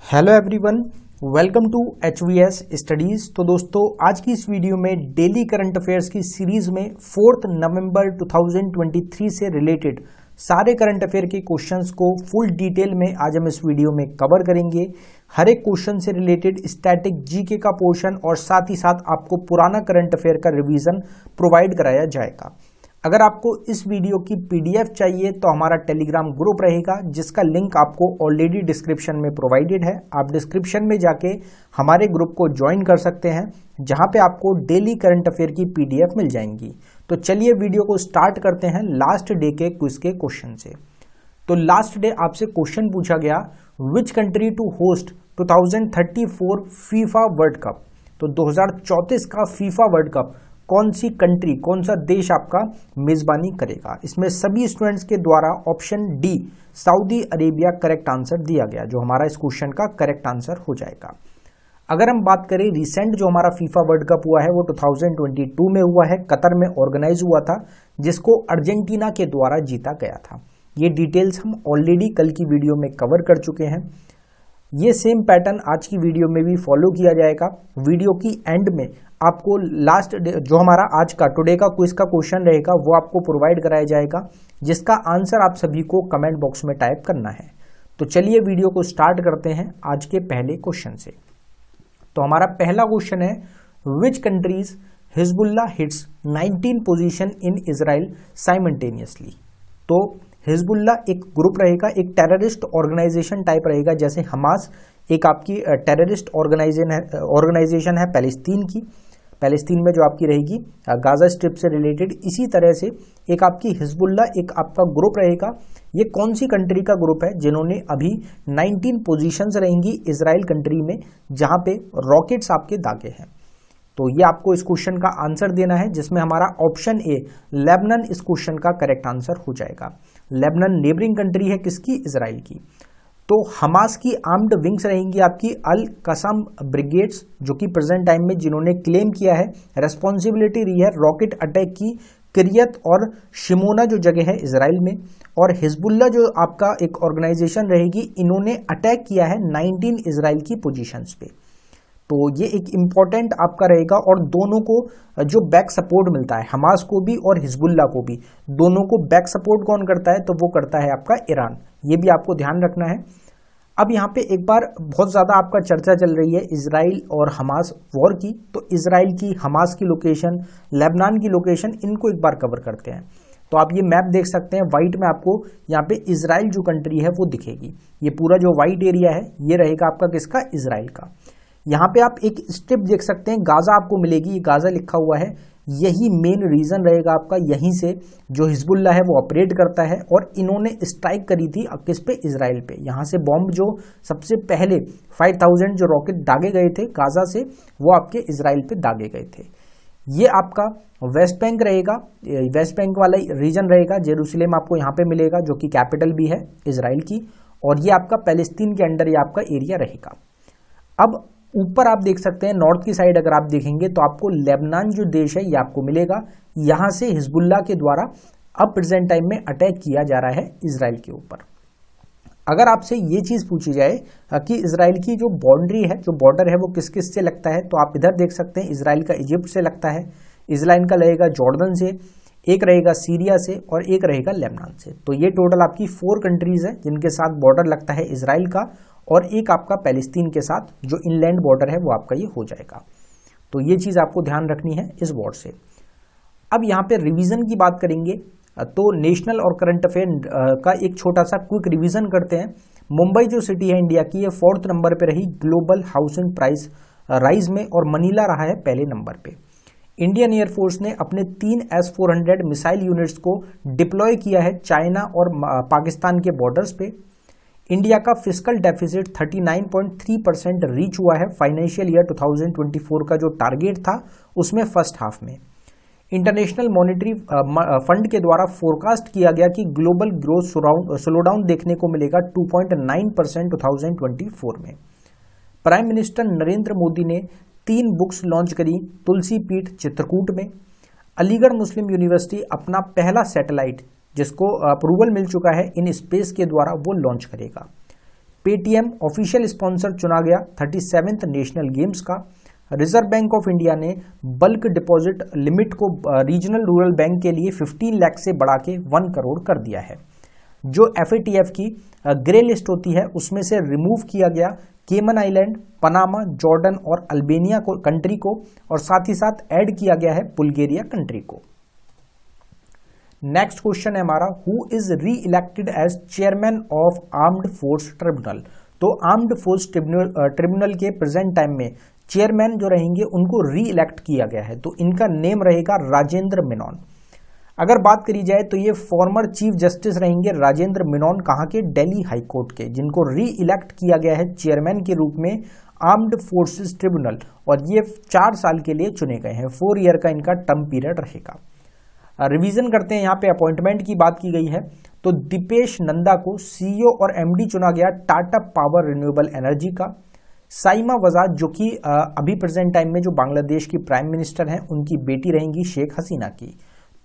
Hello everyone, welcome to HVS studies. तो दोस्तों, आज की इस वीडियो में डेली करंट अफेयर्स की सीरीज में 4 नवंबर 2023 से रिलेटेड सारे करंट अफेयर के क्वेश्चंस को फुल डिटेल में आज हम इस वीडियो में कवर करेंगे। हर एक क्वेश्चन से रिलेटेड स्टैटिक जीके का पोर्शन और साथ ही साथ आपको पुराना करंट अफेयर का रिवीजन प्रोवाइड कराया जाएगा। अगर आपको इस वीडियो की PDF चाहिए तो हमारा टेलीग्राम ग्रुप रहेगा, जिसका लिंक आपको ऑलरेडी डिस्क्रिप्शन में प्रोवाइडेड है। आप डिस्क्रिप्शन में जाके हमारे ग्रुप को ज्वाइन कर सकते हैं, जहां पे आपको डेली करंट अफेयर की PDF मिल जाएंगी। तो चलिए वीडियो को स्टार्ट करते हैं लास्ट डे के क्विज के क्वेश्चन से। तो लास्ट डे आपसे क्वेश्चन पूछा गया, which country to host 2034 FIFA World Cup. तो 2034 का फीफा वर्ल्ड कप कौन सी कंट्री, कौन सा देश आपका मेजबानी करेगा। इसमें सभी स्टूडेंट्स के द्वारा option D Saudi Arabia correct answer दिया गया, जो हमारा इस क्वेश्चन का करेक्ट आंसर हो जाएगा। अगर हम बात करें रिसेंट जो हमारा फीफा वर्ल्ड कप हुआ है वो 2022 में हुआ है, कतर में ऑर्गेनाइज हुआ था, जिसको अर्जेंटीना के द्वारा जीता गया था। ये डिटेल्स हम ऑलरेडी कल की वीडियो में कवर कर चुके हैं। ये सेम पैटर्न आज की वीडियो में भी फॉलो किया जाएगा। वीडियो की एंड में आपको लास्ट जो हमारा आज का टुडे का क्विज का क्वेश्चन रहेगा वो आपको प्रोवाइड कराया जाएगा, जिसका आंसर आप सभी को कमेंट बॉक्स में टाइप करना है। तो चलिए वीडियो को स्टार्ट करते हैं आज के पहले क्वेश्चन से। तो हमारा पहला क्वेश्चन है, which countries Hezbollah hits 19 position in Israel simultaneously. तो हिजबुल्ला एक ग्रुप रहेगा, एक टेररिस्ट ऑर्गेनाइजेशन टाइप रहेगा, जैसे हमास एक आपकी टेररिस्ट ऑर्गेनाइजेशन है पैलेस्तीन की, पैलेस्तीन में जो आपकी रहेगी गाजा स्ट्रिप से रिलेटेड। इसी तरह से एक आपकी हिजबुल्ला एक आपका ग्रुप रहेगा। ये कौन सी कंट्री का ग्रुप है जिन्होंने अभी 19 पोजीशंस रहेंगी इजराइल कंट्री में, जहां पे रॉकेट्स आपके दागे हैं। तो ये आपको इस क्वेश्चन का आंसर देना है, जिसमें हमारा ऑप्शन ए लेबनान इस क्वेश्चन का करेक्ट आंसर हो जाएगा। लेबनान नेबरिंग कंट्री है किसकी, इजराइल की। तो हमास की आर्म्ड विंग्स रहेंगी आपकी अल कसाम ब्रिगेड्स, जो कि प्रेजेंट टाइम में जिन्होंने क्लेम किया है रेस्पॉन्सिबिलिटी रही है रॉकेट अटैक की किरियत और शिमोना जो जगह है इजराइल में। और हिजबुल्ला जो आपका एक ऑर्गेनाइजेशन रहेगी, इन्होंने अटैक किया है 19 इजराइल की पोजीशंस पे। तो ये एक इम्पॉर्टेंट आपका रहेगा, और दोनों को जो बैक सपोर्ट मिलता है, हमास को भी और हिजबुल्ला को भी, दोनों को बैक सपोर्ट कौन करता है, तो वो करता है आपका ईरान। ये भी आपको ध्यान रखना है। अब यहाँ पे एक बार बहुत ज़्यादा आपका चर्चा चल रही है इजराइल और हमास वॉर की, तो इजराइल की, हमास की लोकेशन, लेबनान की लोकेशन, इनको एक बार कवर करते हैं। तो आप ये मैप देख सकते हैं, व्हाइट में आपको यहाँ पे इजराइल जो कंट्री है वो दिखेगी। ये पूरा जो व्हाइट एरिया है ये रहेगा आपका किसका, इजराइल का। यहाँ पे आप एक स्ट्रिप देख सकते हैं, गाजा आपको मिलेगी, ये गाजा लिखा हुआ है। यही मेन रीजन रहेगा आपका, यहीं से जो हिजबुल्ला है वो ऑपरेट करता है, और इन्होंने स्ट्राइक करी थी किस पे, इजराइल पे। यहाँ से बॉम्ब जो सबसे पहले 5000 जो रॉकेट दागे गए थे गाजा से, वो आपके इजराइल पे दागे गए थे। ये आपका वेस्ट बैंक रहेगा, वेस्ट बैंक वाला रीजन रहेगा। जेरूसलेम आपको यहाँ पे मिलेगा, जो कि कैपिटल भी है इजराइल की, और ये आपका पैलेस्तीन के अंडर ये आपका एरिया रहेगा। अब ऊपर आप देख सकते हैं नॉर्थ की साइड अगर आप देखेंगे तो आपको लेबनान जो देश है ये आपको मिलेगा। यहां से हिजबुल्ला के द्वारा अब प्रेजेंट टाइम में अटैक किया जा रहा है इजराइल के ऊपर। अगर आपसे ये चीज पूछी जाए कि इजराइल की जो बाउंड्री है, जो बॉर्डर है, वो किस किस से लगता है, तो आप इधर देख सकते हैं इजराइल का इजिप्ट से लगता है, इजराइल का लगेगा जॉर्डन से, एक रहेगा सीरिया से, और एक रहेगा लेबनान से। तो ये टोटल आपकी 4 कंट्रीज है जिनके साथ बॉर्डर लगता है इजराइल का, और एक आपका पैलेस्तीन के साथ जो इनलैंड बॉर्डर है वो आपका ये हो जाएगा। तो ये चीज़ आपको ध्यान रखनी है इस बोर्ड से। अब यहाँ पे रिवीजन की बात करेंगे, तो नेशनल और करंट अफेयर का एक छोटा सा क्विक रिवीजन करते हैं। मुंबई जो सिटी है इंडिया की, ये 4th नंबर पे रही ग्लोबल हाउसिंग प्राइस राइज में, और मनीला रहा है पहले नंबर पे। इंडियन एयरफोर्स ने अपने 3 S-400 मिसाइल यूनिट्स को डिप्लॉय किया है चाइना और पाकिस्तान के बॉर्डर्स पे। इंडिया का फिस्कल डेफिसिट 39.3% रीच हुआ है फाइनेंशियल ईयर 2024 का जो टारगेट था उसमें फर्स्ट हाफ में। इंटरनेशनल मॉनेटरी फंड के द्वारा फोरकास्ट किया गया कि ग्लोबल ग्रोथ स्लोडाउन देखने को मिलेगा 2.9% 2024 में। प्राइम मिनिस्टर नरेंद्र मोदी ने 3 बुक्स लॉन्च करी तुलसी पीठ चित्रकूट में। अलीगढ़ मुस्लिम यूनिवर्सिटी अपना पहला सैटेलाइट, जिसको अप्रूवल मिल चुका है इन स्पेस के द्वारा, वो लॉन्च करेगा। पेटीएम ऑफिशियल स्पॉन्सर चुना गया 37th नेशनल गेम्स का। रिजर्व बैंक ऑफ इंडिया ने बल्क डिपॉजिट लिमिट को रीजनल रूरल बैंक के लिए 15 लाख से बढ़ा के 1 करोड़ कर दिया है। जो FATF की ग्रे लिस्ट होती है उसमें से रिमूव किया गया केमन आइलैंड, पनामा, जॉर्डन और अल्बेनिया को कंट्री को, और साथ ही साथ ऐड किया गया है बुल्गारिया कंट्री को। नेक्स्ट क्वेश्चन है हमारा, who is re elected as chairman of armed force tribunal. तो आर्म्ड फोर्स ट्रिब्यूनल के प्रेजेंट टाइम में चेयरमैन जो रहेंगे उनको री इलेक्ट किया गया है, तो इनका नेम रहेगा राजेंद्र मेनन। अगर बात करी जाए तो ये फॉर्मर चीफ जस्टिस रहेंगे राजेंद्र मेनन, कहाँ के, दिल्ली हाई कोर्ट के, जिनको री इलेक्ट किया गया है चेयरमैन के रूप में आर्म्ड फोर्सेस ट्रिब्यूनल, और ये 4 साल के लिए चुने गए हैं। 4 ईयर का इनका टर्म पीरियड रहेगा। रिवीजन करते हैं, यहाँ पे अपॉइंटमेंट की बात की गई है तो दीपेश नंदा को CEO और MD चुना गया टाटा पावर रिन्यूएबल एनर्जी का। साइमा वजाद जो कि अभी प्रेजेंट टाइम में जो बांग्लादेश की प्राइम मिनिस्टर हैं उनकी बेटी रहेंगी शेख हसीना की,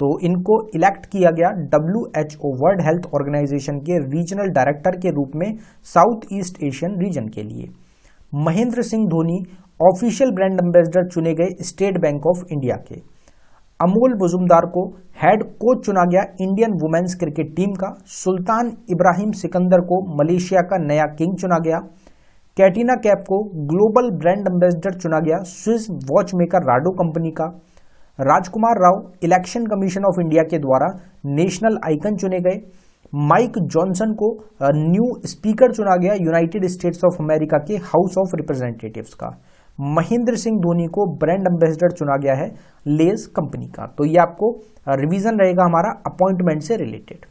तो इनको इलेक्ट किया गया WHO वर्ल्ड हेल्थ ऑर्गेनाइजेशन के रीजनल डायरेक्टर के रूप में साउथ ईस्ट एशियन रीजन के लिए। Mahendra Singh Dhoni official brand ambassador चुने गए स्टेट बैंक ऑफ इंडिया के। अमोल मुजुमदार को हेड कोच चुना गया इंडियन वुमेन्स क्रिकेट टीम का। सुल्तान इब्राहिम सिकंदर को मलेशिया का नया किंग चुना गया। कैटरीना कैफ को ग्लोबल ब्रांड एम्बेसडर चुना गया Swiss watch maker Rado company का। Rajkumar Rao election commission of India के द्वारा नेशनल आइकन चुने गए। माइक जॉनसन को न्यू स्पीकर चुना गया यूनाइटेड स्टेट्स ऑफ अमेरिका के हाउस ऑफ रिप्रेजेंटेटिव्स का। महेंद्र सिंह धोनी को ब्रांड एम्बेसडर चुना गया है लेज कंपनी का। तो ये आपको रिवीजन रहेगा हमारा अपॉइंटमेंट से रिलेटेड।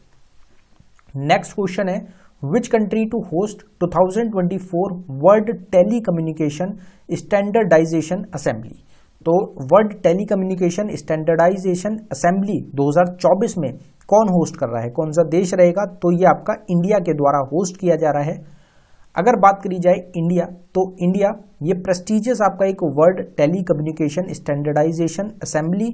नेक्स्ट क्वेश्चन है, which country to host 2024 world telecommunication standardization assembly. तो वर्ल्ड टेलीकम्युनिकेशन स्टैंडर्डाइजेशन असेंबली 2024 में कौन होस्ट कर रहा है, कौन सा देश रहेगा, तो ये आपका इंडिया के द्वारा होस्ट किया जा रहा है। अगर बात करी जाए इंडिया, तो इंडिया ये प्रेस्टिजियस आपका एक वर्ल्ड टेलीकम्युनिकेशन स्टैंडर्डाइजेशन असेंबली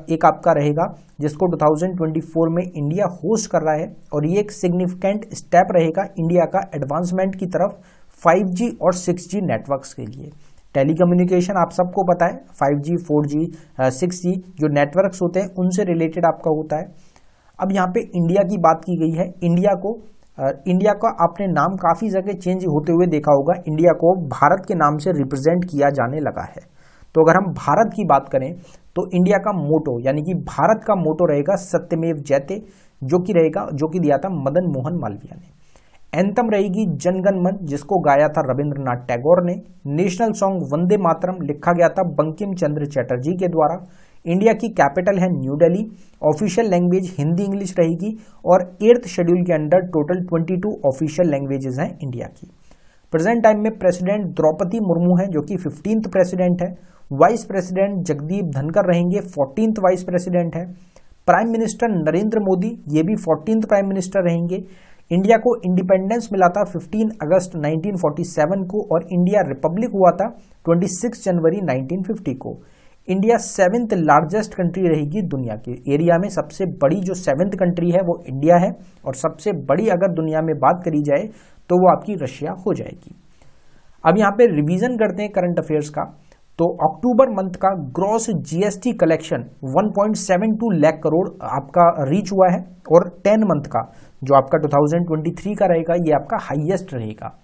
एक आपका रहेगा जिसको 2024 में इंडिया होस्ट कर रहा है, और ये एक सिग्निफिकेंट स्टेप रहेगा इंडिया का एडवांसमेंट की तरफ 5G और 6G नेटवर्क्स के लिए। टेलीकम्युनिकेशन आप सबको पता है 5G, 4G, 6G जो नेटवर्क्स होते हैं उनसे रिलेटेड आपका होता है। अब यहाँ पे इंडिया की बात की गई है। इंडिया का आपने नाम काफ़ी जगह चेंज होते हुए देखा होगा, इंडिया को भारत के नाम से रिप्रेजेंट किया जाने लगा है। तो अगर हम भारत की बात करें तो इंडिया का मोटो यानी कि भारत का मोटो रहेगा सत्यमेव जयते, जो कि दिया था मदन मोहन मालवीय ने। एंथम रहेगी जनगण मन, जिसको गाया था रविंद्रनाथ टैगोर ने। नेशनल सॉन्ग वंदे मातरम लिखा गया था बंकिम चंद्र चटर्जी के द्वारा। इंडिया की कैपिटल है new Delhi. Official language Hindi English रहेगी, और 8th शेड्यूल के अंडर टोटल 22 ऑफिशियल लैंग्वेजेस हैं इंडिया की। प्रेजेंट टाइम में प्रेसिडेंट द्रौपदी मुर्मू है जो कि 15th प्रेसिडेंट है। वाइस प्रेसिडेंट जगदीप धनखड़ रहेंगे, 14th वाइस प्रेसिडेंट है। प्राइम मिनिस्टर नरेंद्र मोदी ये भी 14th प्राइम मिनिस्टर रहेंगे। इंडिया को इंडिपेंडेंस मिला था 15 अगस्त 1947 को, और इंडिया रिपब्लिक हुआ था 26 जनवरी 1950 को। इंडिया 7th लार्जेस्ट कंट्री रहेगी दुनिया के एरिया में। सबसे बड़ी जो 7th कंट्री है वो इंडिया है, और सबसे बड़ी अगर दुनिया में बात करी जाए तो वो आपकी रशिया हो जाएगी। अब यहाँ पे रिवीजन करते हैं करंट अफेयर्स का। तो अक्टूबर मंथ का gross GST collection 1.72 lakh crore आपका रीच हुआ है, और 10 मंथ का जो आपका 2023 का रहेगा ये आपका हाईएस्ट रहेगा।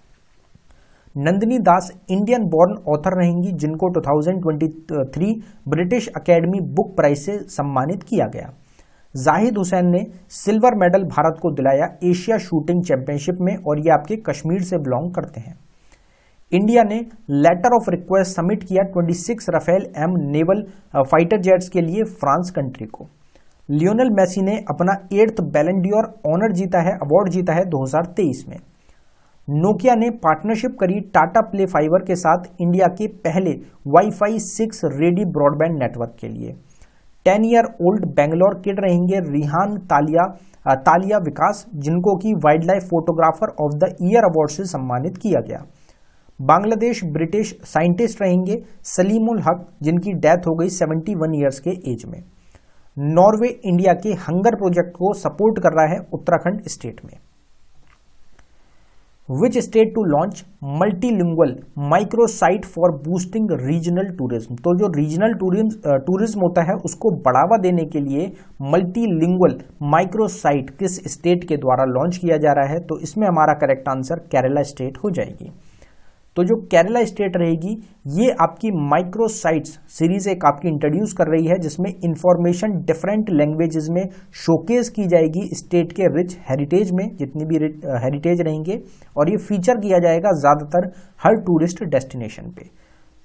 नंदिनी दास इंडियन बॉर्न ऑथर रहेंगी जिनको 2023 ब्रिटिश अकेडमी बुक प्राइज से सम्मानित किया गया। जाहिद हुसैन ने सिल्वर मेडल भारत को दिलाया एशिया शूटिंग चैंपियनशिप में, और ये आपके कश्मीर से बिलोंग करते हैं। इंडिया ने लेटर ऑफ रिक्वेस्ट सबमिट किया 26 Rafale M naval fighter jets के लिए फ्रांस कंट्री को। लियोनेल मेसी ने अपना 8th बैलन डी'ओर ऑनर जीता है, अवार्ड जीता है 2023 में। नोकिया ने पार्टनरशिप करी टाटा प्ले फाइबर के साथ इंडिया के पहले वाईफाई 6 रेडी ब्रॉडबैंड नेटवर्क के लिए। 10 ईयर ओल्ड बेंगलोर किड रहेंगे रिहान तालिया विकास, जिनको की wild life photographer of the year award से सम्मानित किया गया। बांग्लादेश ब्रिटिश साइंटिस्ट रहेंगे सलीमुल हक, जिनकी डेथ हो गई 71 ईयर्स के एज में। नॉर्वे इंडिया के हंगर प्रोजेक्ट को सपोर्ट कर रहा है उत्तराखंड स्टेट में। Which state to launch multilingual microsite for boosting regional tourism. तो जो रीजनल टूरिज्म होता है उसको बढ़ावा देने के लिए मल्टीलिंगुअल माइक्रोसाइट किस स्टेट के द्वारा लॉन्च किया जा रहा है, तो इसमें हमारा करेक्ट आंसर केरला स्टेट हो जाएगी। तो जो केरला स्टेट रहेगी ये आपकी माइक्रोसाइट्स सीरीज एक आपकी इंट्रोड्यूस कर रही है, जिसमें इंफॉर्मेशन डिफरेंट लैंग्वेजेस में शोकेस की जाएगी स्टेट के रिच हेरिटेज में, जितनी भी हेरिटेज रहेंगे, और ये फीचर किया जाएगा ज़्यादातर हर टूरिस्ट डेस्टिनेशन पे।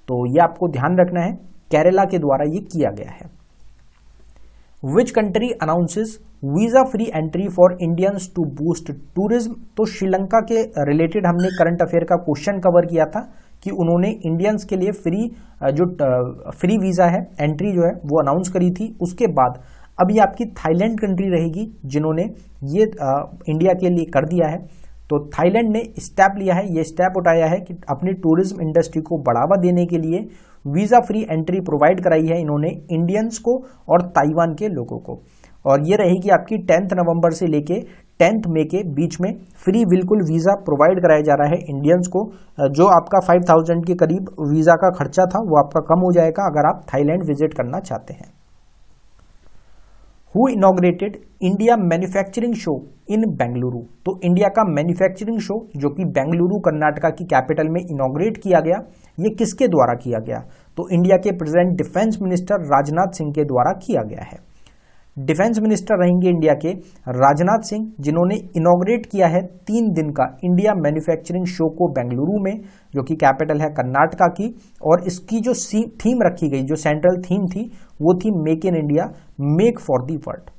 तो ये आपको ध्यान रखना है, केरला के द्वारा ये किया गया है। Which country announces visa free entry for Indians to boost tourism. तो श्रीलंका के रिलेटेड हमने करंट अफेयर का क्वेश्चन कवर किया था कि उन्होंने इंडियंस के लिए फ्री वीजा है, एंट्री जो है वो अनाउंस करी थी। उसके बाद अब ये आपकी थाईलैंड कंट्री रहेगी जिन्होंने ये इंडिया के लिए कर दिया है। तो थाईलैंड ने स्टेप लिया है, ये स्टेप उठाया है कि अपनी टूरिज्म इंडस्ट्री को बढ़ावा देने के लिए वीजा फ्री एंट्री प्रोवाइड कराई है इन्होंने इंडियंस को और ताइवान के लोगों को। और ये रहेगी आपकी 10 नवंबर से लेके 10 मई के बीच में फ्री बिल्कुल वीजा प्रोवाइड कराया जा रहा है इंडियंस को। जो आपका 5000 के करीब वीजा का खर्चा था वो आपका कम हो जाएगा अगर आप थाईलैंड विजिट करना चाहते हैं। Who inaugurated India manufacturing show in Bengaluru. तो इंडिया का मैन्युफैक्चरिंग शो जो कि बेंगलुरु कर्नाटका की कैपिटल में इनॉग्रेट किया गया, ये किसके द्वारा किया गया? तो इंडिया के present defence minister Rajnath Singh के द्वारा किया गया है। डिफेंस मिनिस्टर रहेंगे इंडिया के राजनाथ सिंह, जिन्होंने इनॉग्रेट किया है 3 दिन का इंडिया मैन्युफैक्चरिंग शो को बेंगलुरु में, जो कि कैपिटल है कर्नाटका की। और इसकी जो थीम रखी गई, जो सेंट्रल थीम थी, वो थी make in India, make for the world.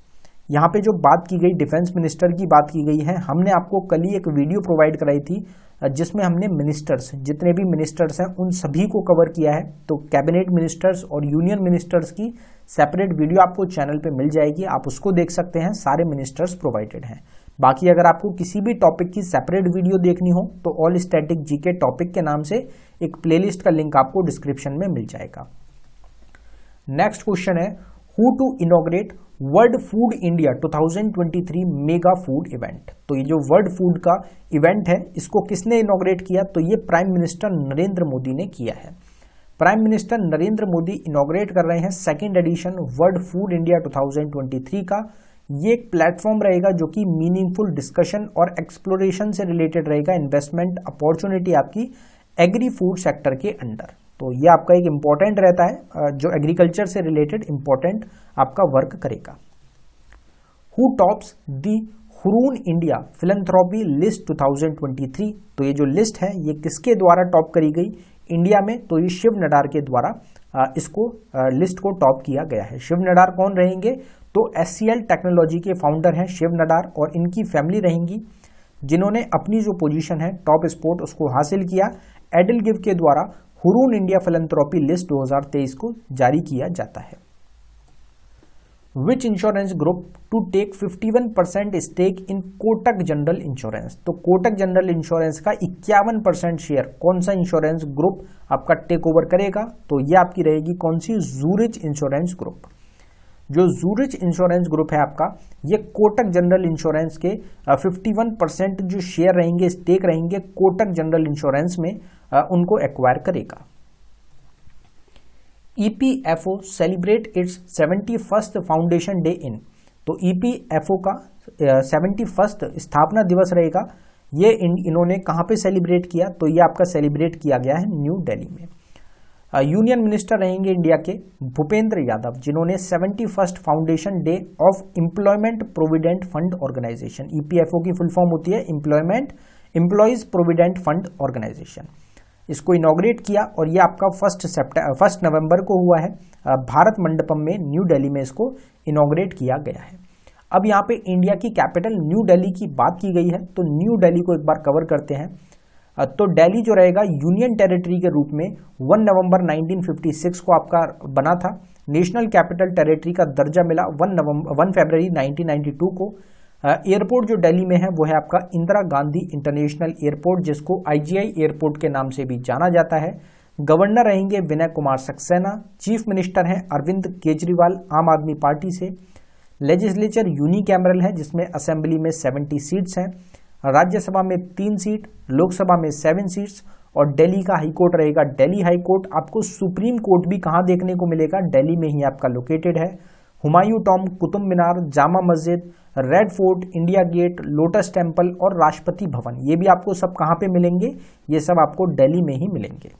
यहाँ पे जो बात की गई डिफेंस मिनिस्टर की बात की गई है, हमने आपको कल ही एक वीडियो प्रोवाइड कराई थी जिसमें हमने मिनिस्टर्स, जितने भी मिनिस्टर्स हैं उन सभी को कवर किया है। तो कैबिनेट मिनिस्टर्स और यूनियन मिनिस्टर्स की सेपरेट वीडियो आपको चैनल पे मिल जाएगी, आप उसको देख सकते हैं, सारे मिनिस्टर्स प्रोवाइडेड हैं। बाकी अगर आपको किसी भी टॉपिक की सेपरेट वीडियो देखनी हो तो ऑल स्टैटिक जीके टॉपिक के नाम से एक प्लेलिस्ट का लिंक आपको डिस्क्रिप्शन में मिल जाएगा। नेक्स्ट क्वेश्चन है, who to inaugurate world food India 2023 mega food event. तो ये जो वर्ल्ड फूड का इवेंट है इसको किसने इनॉग्रेट किया? तो ये प्राइम मिनिस्टर नरेंद्र मोदी ने किया है। Prime minister Narendra Modi inaugurate कर रहे हैं 2nd addition world food India 2023 का। ये एक प्लेटफॉर्म रहेगा जो कि मीनिंगफुल डिस्कशन और एक्सप्लोरेशन से रिलेटेड रहेगा, इन्वेस्टमेंट अपॉर्चुनिटी आपकी एग्री फूड सेक्टर के अंडर। तो ये आपका एक इंपॉर्टेंट रहता है जो एग्रीकल्चर से रिलेटेड इंपॉर्टेंट आपका वर्क करेगा। Who tops the Hurun India philanthropy list 2023। तो ये जो लिस्ट है ये किसके द्वारा टॉप करी गई इंडिया में? तो ये शिव नडार के द्वारा इसको लिस्ट को टॉप किया गया है। शिव नडार कौन रहेंगे? तो SCL टेक्नोलॉजी के फाउंडर हैं शिव नडार, और इनकी फैमिली रहेंगी जिन्होंने अपनी जो पोजीशन है टॉप स्पॉट उसको हासिल किया। एडल गिव के द्वारा हुरून इंडिया फिलैंथ्रोपी लिस्ट 2023 को जारी किया जाता है। Which insurance group to take 51% stake in Kotak general insurance. तो कोटक जनरल इंश्योरेंस का 51% शेयर कौन सा इंश्योरेंस ग्रुप आपका टेक ओवर करेगा? तो ये आपकी रहेगी कौन सी? Zurich insurance group. जो जूरिच इंश्योरेंस ग्रुप है आपका, ये कोटक जनरल इंश्योरेंस के 51% जो शेयर रहेंगे, स्टेक रहेंगे कोटक जनरल इंश्योरेंस में, उनको एक्वायर करेगा। EPFO celebrate it's 71st foundation day in. तो EPFO का 71st स्थापना दिवस रहेगा। ये इन्होंने कहाँ पे सेलिब्रेट किया? तो ये आपका सेलिब्रेट किया गया है न्यू दिल्ली में। यूनियन मिनिस्टर रहेंगे इंडिया के भूपेंद्र यादव, जिन्होंने 71st foundation day of employment provident fund organisation, EPFO की फुल फॉर्म होती है एम्प्लॉयज प्रोविडेंट फंड ऑर्गेनाइजेशन, इसको इनॉग्रेट किया। और ये आपका 1 नवंबर को हुआ है भारत मंडपम में न्यू दिल्ली में, इसको इनॉग्रेट किया गया है। अब यहाँ पे इंडिया की कैपिटल न्यू दिल्ली की बात की गई है, तो न्यू दिल्ली को एक बार कवर करते हैं। तो दिल्ली जो रहेगा यूनियन टेरिटरी के रूप में 1 नवंबर 1956 को आपका बना था। नेशनल कैपिटल टेरिटरी का दर्जा मिला 1 फरवरी 1992 को। एयरपोर्ट जो दिल्ली में है वो है आपका इंदिरा गांधी इंटरनेशनल एयरपोर्ट, जिसको IGI एयरपोर्ट के नाम से भी जाना जाता है। गवर्नर रहेंगे विनय कुमार सक्सेना। चीफ मिनिस्टर हैं अरविंद केजरीवाल आम आदमी पार्टी से। लेजिस्लेचर यूनिकैमरल है जिसमें असेंबली में 70 सीट्स हैं। राज्यसभा में 3 सीट, लोकसभा में 7 सीट्स और दिल्ली का हाईकोर्ट रहेगा दिल्ली हाईकोर्ट। आपको सुप्रीम कोर्ट भी कहाँ देखने को मिलेगा, दिल्ली में ही आपका लोकेटेड है। Humayun tomb, Qutub Minar, Jama Masjid, red fort, India gate, lotus temple और राष्ट्रपति भवन, ये भी आपको सब कहाँ पे मिलेंगे, ये सब आपको दिल्ली में ही मिलेंगे।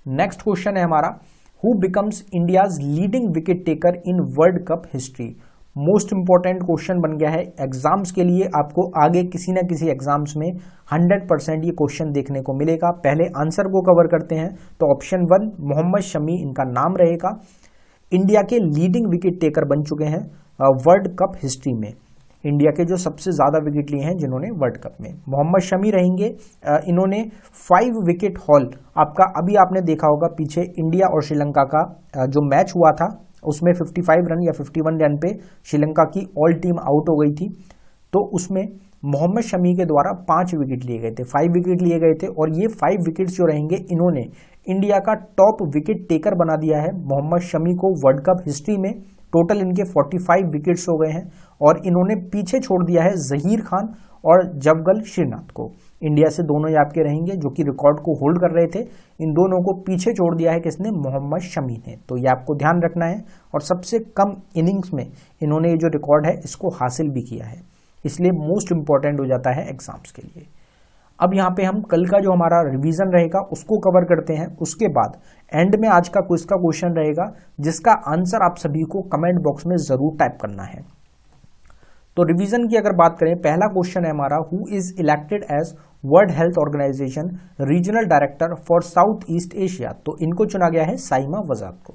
नेक्स्ट क्वेश्चन है हमारा, who becomes India's leading wicket taker in world cup history. Most important question बन गया है एग्जाम्स के लिए, आपको आगे किसी ना किसी एग्जाम्स में 100% ये क्वेश्चन देखने को मिलेगा। पहले आंसर को कवर करते हैं, तो ऑप्शन 1 मोहम्मद शमी इनका नाम रहेगा। इंडिया के लीडिंग विकेट टेकर बन चुके हैं वर्ल्ड कप हिस्ट्री में, इंडिया के जो सबसे ज्यादा विकेट लिए हैं जिन्होंने वर्ल्ड कप में, मोहम्मद शमी रहेंगे। इन्होंने 5 विकेट हॉल, आपका अभी आपने देखा होगा पीछे इंडिया और श्रीलंका का जो मैच हुआ था उसमें 55 रन या 51 रन पे श्रीलंका की ऑल टीम आउट हो गई थी, तो उसमें मोहम्मद शमी के द्वारा 5 विकेट लिए गए थे, 5 विकेट लिए गए थे और ये 5 विकेट्स जो रहेंगे इन्होंने इंडिया का टॉप विकेट टेकर बना दिया है मोहम्मद शमी को वर्ल्ड कप हिस्ट्री में। टोटल इनके 45 विकेट्स हो गए हैं और इन्होंने पीछे छोड़ दिया है जहीर खान और जवगल श्रीनाथ को। इंडिया से दोनों ही आपके रहेंगे जो कि रिकॉर्ड को होल्ड कर रहे थे, इन दोनों को पीछे छोड़ दिया है किसने, मोहम्मद शमी ने। तो ये आपको ध्यान रखना है और सबसे कम इनिंग्स में इन्होंने ये जो रिकॉर्ड है इसको हासिल भी किया है, इसलिए मोस्ट इंपॉर्टेंट हो जाता है एग्जाम्स के लिए। अब यहाँ पे हम कल का जो हमारा रिवीजन रहेगा उसको कवर करते हैं, उसके बाद एंड में आज का क्विज का क्वेश्चन रहेगा जिसका आंसर आप सभी को कमेंट बॉक्स में जरूर टाइप करना है। तो रिवीजन की अगर बात करें, पहला क्वेश्चन है हमारा, who is elected as World Health Organization regional director for South East Asia. तो इनको चुना गया है साइमा वजाद को।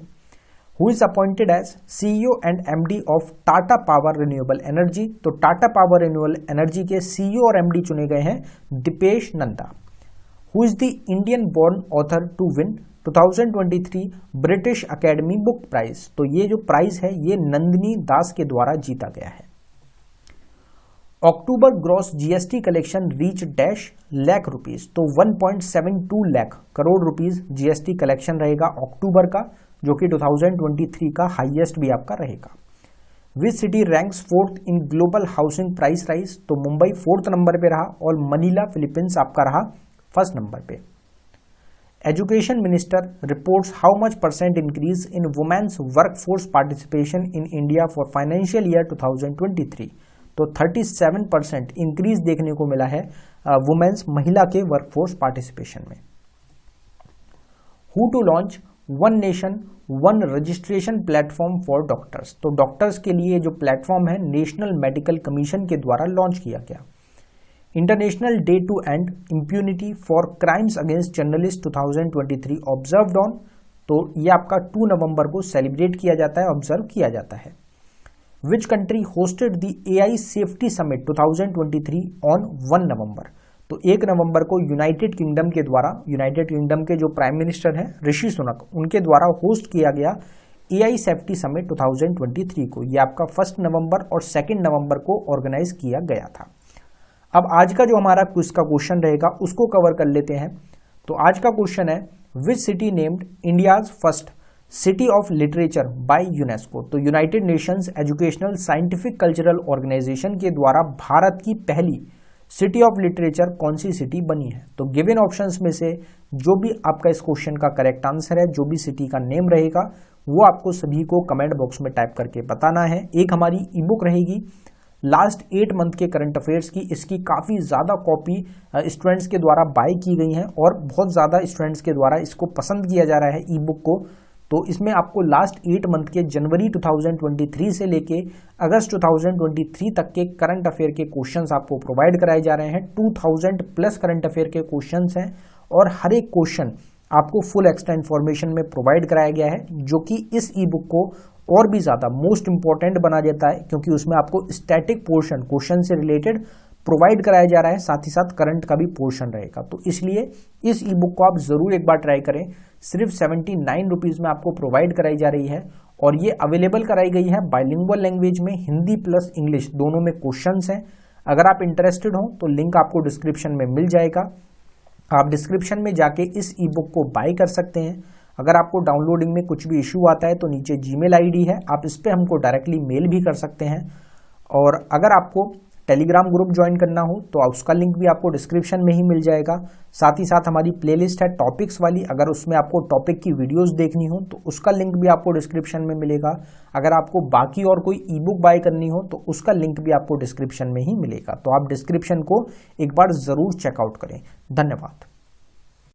Who is appointed as CEO and MD of Tata power renewable energy. तो टाटा पावर रिन्यूएबल एनर्जी के सीईओ और एमडी चुने गए हैं Dipesh Nanda. Who is the Indian born author to win 2023 British Academy book prize. तो ये जो प्राइज है ये नंदिनी दास के द्वारा जीता गया है। October gross GST collection reach dash lakh rupees. तो 1.72 lakh crore rupees GST collection रहेगा अक्टूबर का, जो कि 2023 का हाईएस्ट भी आपका रहेगा। Which city ranks 4th in global housing price rise. तो मुंबई 4th नंबर पे रहा और मनीला फिलीपींस आपका रहा 1st नंबर पे। Education minister reports how much % increase in women's workforce participation in India for financial year 2023। तो 37% इंक्रीज देखने को मिला है वुमेन्स महिला के वर्कफोर्स पार्टिसिपेशन में। Who to launch one nation one registration platform for doctors. तो डॉक्टर्स के लिए जो प्लेटफॉर्म है नेशनल मेडिकल कमीशन के द्वारा लॉन्च किया गया। International day to end impunity for crimes against journalist 2023 observed on. तो ये आपका 2 नवंबर को सेलिब्रेट किया जाता है, ऑब्जर्व किया जाता है। Which country hosted the AI safety summit 2023 on 1 नवंबर। तो 1 नवंबर को यूनाइटेड किंगडम के द्वारा, यूनाइटेड किंगडम के जो प्राइम मिनिस्टर हैं ऋषि सुनक, उनके द्वारा होस्ट किया गया एआई सेफ्टी समिट 2023 को। ये आपका 1 नवंबर और 2 नवंबर को ऑर्गेनाइज किया गया था। अब आज का जो हमारा क्विज का क्वेश्चन रहेगा उसको कवर कर लेते हैं। तो आज का क्वेश्चन है, which city named India's first city of literature by UNESCO. तो United Nations Educational Scientific Cultural Organisation के द्वारा भारत की पहली सिटी ऑफ लिटरेचर कौन सी सिटी बनी है। तो गिवन ऑप्शंस में से जो भी आपका इस क्वेश्चन का करेक्ट आंसर है, जो भी सिटी का नेम रहेगा वो आपको सभी को कमेंट बॉक्स में टाइप करके बताना है। एक हमारी ई बुक रहेगी लास्ट 8 मंथ के करंट अफेयर्स की, इसकी काफ़ी ज़्यादा कॉपी स्टूडेंट्स के द्वारा बाय की गई हैं और बहुत ज़्यादा स्टूडेंट्स के द्वारा इसको पसंद किया जा रहा है ई बुक को। तो इसमें आपको लास्ट 8 मंथ के जनवरी 2023 से लेके अगस्त 2023 तक के करंट अफेयर के क्वेश्चंस आपको प्रोवाइड कराए जा रहे हैं। 2000 प्लस करंट अफेयर के क्वेश्चंस हैं और हर एक क्वेश्चन आपको फुल एक्स्ट्रा इन्फॉर्मेशन में प्रोवाइड कराया गया है, जो कि इस ई बुक को और भी ज़्यादा मोस्ट इंपॉर्टेंट बना देता है, क्योंकि उसमें आपको स्टैटिक पोर्शन क्वेश्चन से रिलेटेड प्रोवाइड कराया जा रहा है, साथ ही साथ करंट का भी पोर्शन रहेगा। तो इसलिए इस ई बुक को आप जरूर एक बार ट्राई करें। सिर्फ 79 रुपीज़ में आपको प्रोवाइड कराई जा रही है और ये अवेलेबल कराई गई है बाइलिंगुअल लैंग्वेज में, हिंदी प्लस इंग्लिश दोनों में क्वेश्चंस हैं। अगर आप इंटरेस्टेड हो तो लिंक आपको डिस्क्रिप्शन में मिल जाएगा, आप डिस्क्रिप्शन में जाके इस ई बुक को बाय कर सकते हैं। अगर आपको डाउनलोडिंग में कुछ भी इशू आता है तो नीचे जीमेल आईडी है, आप इस पर हमको डायरेक्टली मेल भी कर सकते हैं। और अगर आपको टेलीग्राम ग्रुप ज्वाइन करना हो तो उसका लिंक भी आपको डिस्क्रिप्शन में ही मिल जाएगा। साथ ही साथ हमारी प्लेलिस्ट है टॉपिक्स वाली, अगर उसमें आपको टॉपिक की वीडियोस देखनी हो तो उसका लिंक भी आपको डिस्क्रिप्शन में मिलेगा। अगर आपको बाकी और कोई ई बुक बाय करनी हो तो उसका लिंक भी आपको डिस्क्रिप्शन में ही मिलेगा। तो आप डिस्क्रिप्शन को एक बार जरूर चेकआउट करें। धन्यवाद।